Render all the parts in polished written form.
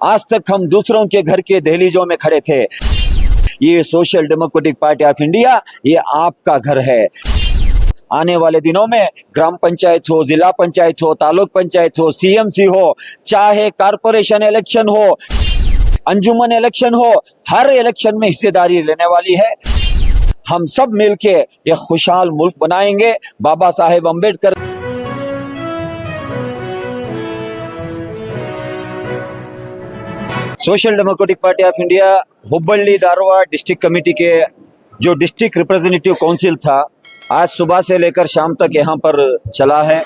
आज तक हम दूसरों के घर के दहलीजों में खड़े थे। ये social democratic party of India, ये आपका घर है। आने वाले दिनों में ग्राम पंचायत हो, जिला पंचायत हो, तालुक पंचायत हो, सीएमसी हो, चाहे कारपोरेशन इलेक्शन हो, अंजुमन इलेक्शन हो, हर इलेक्शन में हिस्सेदारी लेने वाली है। हम सब मिलके ये खुशहाल मुल्क बनाएंगे। Baba Saheb Ambedkar social democratic party of India Hubballi Dharwad district committee के जो डिस्ट्रिक्ट रिप्रेजेंटेटिव काउंसिल था, आज सुबह से लेकर शाम तक यहाँ पर चला है।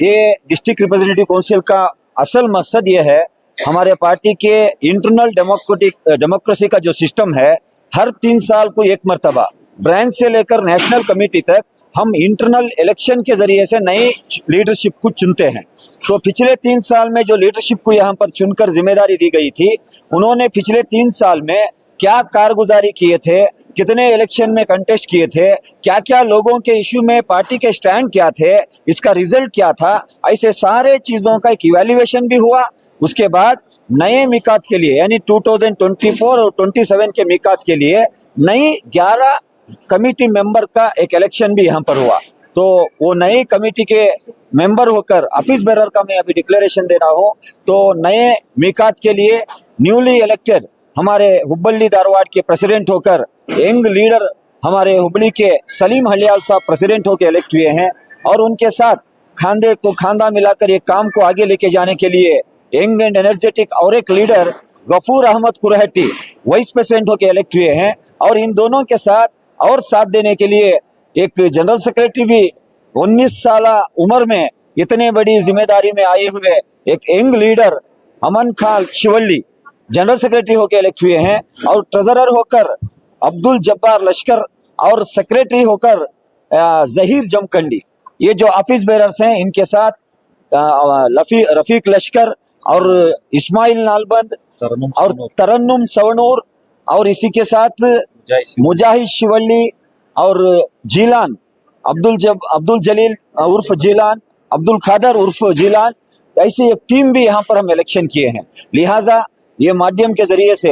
ये डिस्ट्रिक्ट रिप्रेजेंटेटिव काउंसिल का असल मकसद ये है, हमारे पार्टी के इंटरनल डेमोक्रेसी का जो सिस्टम है, हर 3 साल को एक मर्तबा ब्रांच से लेकर नेशनल कमेटी तक हम इंटरनल इलेक्शन के जरिए से नई लीडरशिप को चुनते हैं। तो पिछले 3 साल में जो लीडरशिप को यहाँ पर चुनकर जिम्मेदारी दी गई थी, उन्होंने पिछले 3 साल में क्या कारगुजारी किए थे, कितने इलेक्शन में कंटेस्ट किए थे, क्या क्या लोगों के इश्यू में पार्टी के स्टैंड क्या थे, इसका रिजल्ट क्या था, ऐसे सारे चीजों का एक इवैल्यूएशन भी हुआ। उसके बाद नए मिकात के लिए यानी 2024 और 27 के मिकात के लिए नई 11 कमेटी मेंबर का एक इलेक्शन भी यहाँ पर हुआ। तो वो नई कमेटी के मेंबर होकर ऑफिस बेरर का मैं अभी डिक्लेरेशन दे रहा हूँ। तो नए मिकात के लिए न्यूली इलेक्टेड हमारे हुब्बल्ली धारवाड़ के प्रेसिडेंट होकर यंग लीडर हमारे हुबली के सलीम हलियाल साहब प्रेसिडेंट होकर इलेक्ट हुए हैं, और उनके साथ खांदे को खांदा मिलाकर ये काम को आगे लेके जाने के लिए यंग एंड एनर्जेटिक और एक leader Gafoor Ahmed Kurhatti vice president होकर इलेक्ट हुए हैं। और इन दोनों के साथ और साथ देने के लिए एक जनरल सेक्रेटरी भी 19 साल उम्र में इतने बड़ी जिम्मेदारी में आए हुए एक यंग लीडर अमन खान शिवल्ली जनरल सेक्रेटरी होकर इलेक्ट हुए हैं, और ट्रेजरर होकर अब्दुल जब्बार लश्कर और सेक्रेटरी होकर जहीर जमकंडी। ये जो ऑफिस बेरर्स हैं, इनके साथ रफीक लश्कर और इस्माइल नालबंद और तरन्नुम सवनूर, और इसी के साथ मुजाहिद शिवल्ली और जीलान अब्दुल जलील उर्फ जीलान, अब्दुल खादर उर्फ जीलान, ऐसी एक टीम भी यहाँ पर हम इलेक्शन किए हैं। लिहाजा ये माध्यम के जरिए से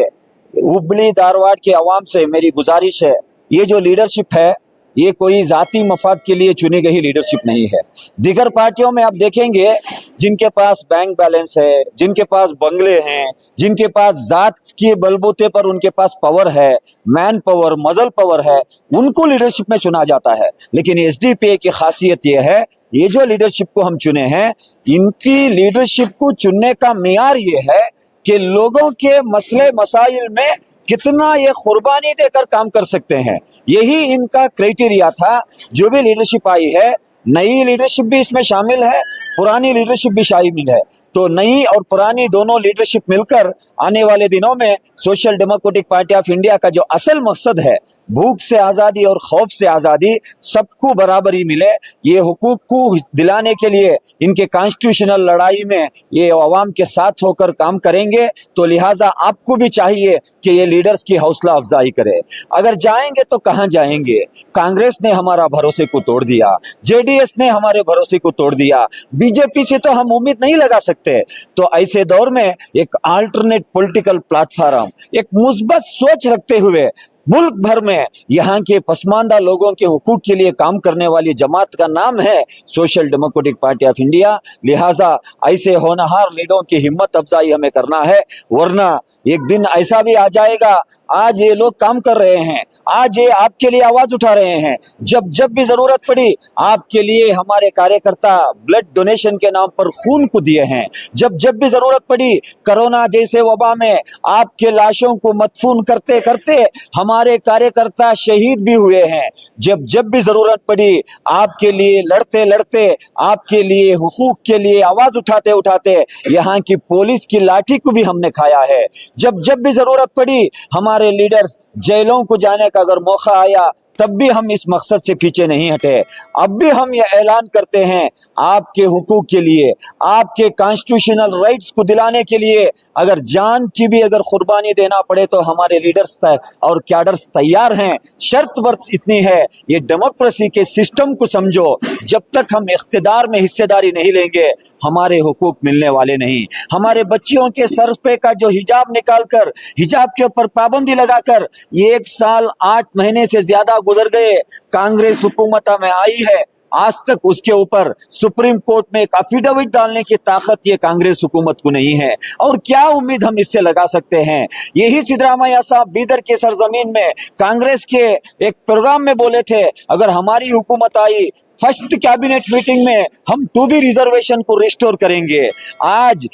हुबली धारवाड़ के अवाम से मेरी गुजारिश है, ये जो लीडरशिप है, ये कोई जाती मफाद के लिए चुनी गई लीडरशिप नहीं है। दीगर पार्टियों में आप देखेंगे जिनके पास बैंक बैलेंस है, जिनके पास बंगले हैं, जिनके पास जात के बलबूते पर उनके पास पावर है, मैन पावर, मजल पावर है, उनको लीडरशिप में चुना जाता है। लेकिन एसडीपीए की खासियत ये है, ये जो लीडरशिप को हम चुने हैं, इनकी लीडरशिप को चुनने का मेयार ये है कि लोगों के मसले मसाइल में कितना ये कुर्बानी देकर काम कर सकते हैं। यही इनका क्राइटेरिया था। जो भी लीडरशिप आई है, नई लीडरशिप भी इसमें शामिल है, पुरानी लीडरशिप भी शामिल है। तो नई और पुरानी दोनों लीडरशिप मिलकर आने वाले दिनों में social democratic party of India का जो असल मकसद है, भूख से आज़ादी और खौफ से आज़ादी, सबको बराबरी मिले, ये हुकूक को दिलाने के लिए इनके कॉन्स्टिट्यूशनल लड़ाई में ये अवाम के साथ होकर काम करेंगे। तो लिहाजा आपको भी चाहिए कि ये लीडर्स की हौसला अफजाई करे। अगर जाएंगे तो कहाँ जाएंगे? कांग्रेस ने हमारा भरोसे को तोड़ दिया, जेडीएस ने हमारे भरोसे को तोड़ दिया, बीजेपी से तो हम उम्मीद नहीं लगा सकते। तो ऐसे दौर में एक अल्टरनेट पॉलिटिकल प्लेटफॉर्म, एक मुस्बत सोच रखते हुए मुल्क भर में यहाँ के पसमानदा लोगों के हुकूक के लिए काम करने वाली जमात का नाम है social democratic party of India. लिहाजा ऐसे होनहार लीडरों की हिम्मत अफजाई हमें करना है, वरना एक दिन ऐसा भी आ जाएगा, आज ये लोग काम कर रहे हैं, आज ये आपके लिए आवाज उठा रहे हैं, जब जब भी जरूरत पड़ी आपके लिए हमारे कार्यकर्ता ब्लड डोनेशन के नाम पर खून को दिए हैं, जब जब भी जरूरत पड़ी कोरोना जैसे वबा में आपके लाशों को मदफून करते करते हमारे कार्यकर्ता शहीद भी हुए हैं, जब जब भी जरूरत पड़ी आपके लिए लड़ते लड़ते, आपके लिए हुकूक के लिए आवाज उठाते उठाते यहाँ की पुलिस की लाठी को भी हमने खाया है, जब जब भी जरूरत पड़ी हमारे लीडर्स जेलों को जाने का अगर मौका आया तब भी हम इस मकसद से पीछे नहीं हटे। अब भी हम ये ऐलान करते हैं, आपके हुकूक के लिए, आपके कॉन्स्टिट्यूशनल राइट्स को दिलाने के लिए अगर जान की भी अगर कुर्बानी देना पड़े तो हमारे लीडर्स और कैडर्स तैयार हैं। शर्त बर्त इतनी है, ये डेमोक्रेसी के सिस्टम को समझो, जब तक हम इख्तिदार में हिस्सेदारी नहीं लेंगे हमारे हुकूक मिलने वाले नहीं। हमारे बच्चियों के सर पे का जो हिजाब निकालकर, हिजाब के ऊपर पाबंदी लगाकर 1 साल 8 महीने से ज्यादा गुजर गए, कांग्रेस हुकूमत में आई है, आज तक उसके ऊपर सुप्रीम कोर्ट में एक अफिडेविट डालने की ताकत ये कांग्रेस हुकूमत को नहीं है। और क्या उम्मीद हम इससे लगा सकते हैं? यही सिद्धरामैया साहब बीदर के सरजमीन में कांग्रेस के एक प्रोग्राम में बोले थे, अगर हमारी हुकूमत आई फर्स्ट कैबिनेट मीटिंग में हम 2B रिजर्वेशन को रिस्टोर करेंगे। आज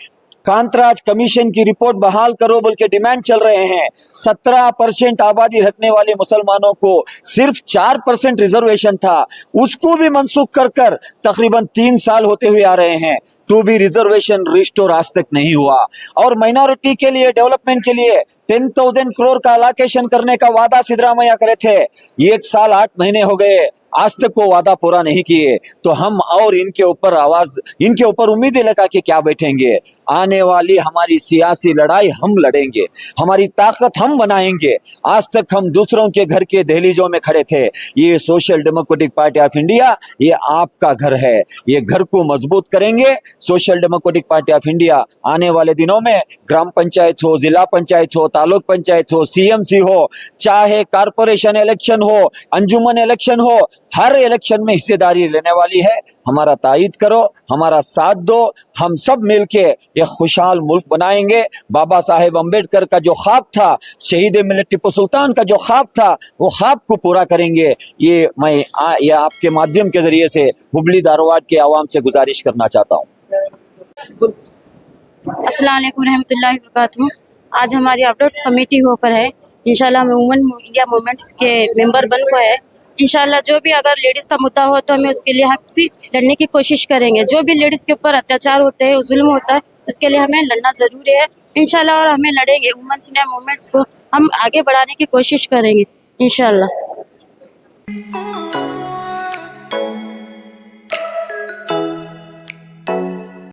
कांतराज कमीशन की रिपोर्ट बहाल करो बोल के डिमांड चल रहे हैं। 17% आबादी रखने वाले मुसलमानों को सिर्फ 4% रिजर्वेशन था, उसको भी मनसूख कर कर तकरीबन 3 साल होते हुए आ रहे हैं। 2B रिजर्वेशन रिस्टोर आज तक नहीं हुआ। और माइनॉरिटी के लिए डेवलपमेंट के लिए 10,000 करोड़ का अलोकेशन करने का वादा सिद्धरामैया करे थे। 1 साल 8 महीने हो गए, आज तक वो वादा पूरा नहीं किए। तो हम और इनके ऊपर उम्मीदें लगा के क्या बैठेंगे? आने वाली हमारी सियासी लड़ाई हम लड़ेंगे, हमारी ताकत हम बनाएंगे। आज तक हम दूसरों के घर के दहलीजों में खड़े थे। ये social democratic party of India, ये आपका घर है, ये घर को मजबूत करेंगे। Social democratic party of India आने वाले दिनों में ग्राम पंचायत हो, जिला पंचायत हो, तालुक पंचायत हो, CMC हो, चाहे कारपोरेशन इलेक्शन हो, अंजुमन इलेक्शन हो, हर इलेक्शन में हिस्सेदारी लेने वाली है। हमारा तायीद करो, हमारा साथ दो, हम सब मिलके एक खुशहाल मुल्क बनाएंगे। बाबा साहेब अम्बेडकर का जो ख्वाब था, शहीद मिल्लत टिप्पू सुल्तान का जो ख्वाब था, वो ख्वाब को पूरा करेंगे। ये मैं ये आपके माध्यम के जरिए से हुबली धारवाड़ के आवाम से गुजारिश करना चाहता हूँ। अस्सलाम वालेकुम रहमतुल्लाहि व बरकातहू। आज हमारी अपडेट कमेटी होकर है, इंशाल्लाह हम वुमेन इंडिया मूवमेंट्स के मेंबर बन गए हैं। इंशाल्लाह जो भी अगर लेडीज़ का मुद्दा हो तो हमें उसके लिए हक से लड़ने की कोशिश करेंगे। जो भी लेडीज़ के ऊपर अत्याचार होते हैं, जुल्म होता है, उसके लिए हमें लड़ना ज़रूरी है इंशाल्लाह। और हमें लड़ेंगे, वुमेन्स इंडिया मूवमेंट्स को हम आगे बढ़ाने की कोशिश करेंगे इंशाल्लाह।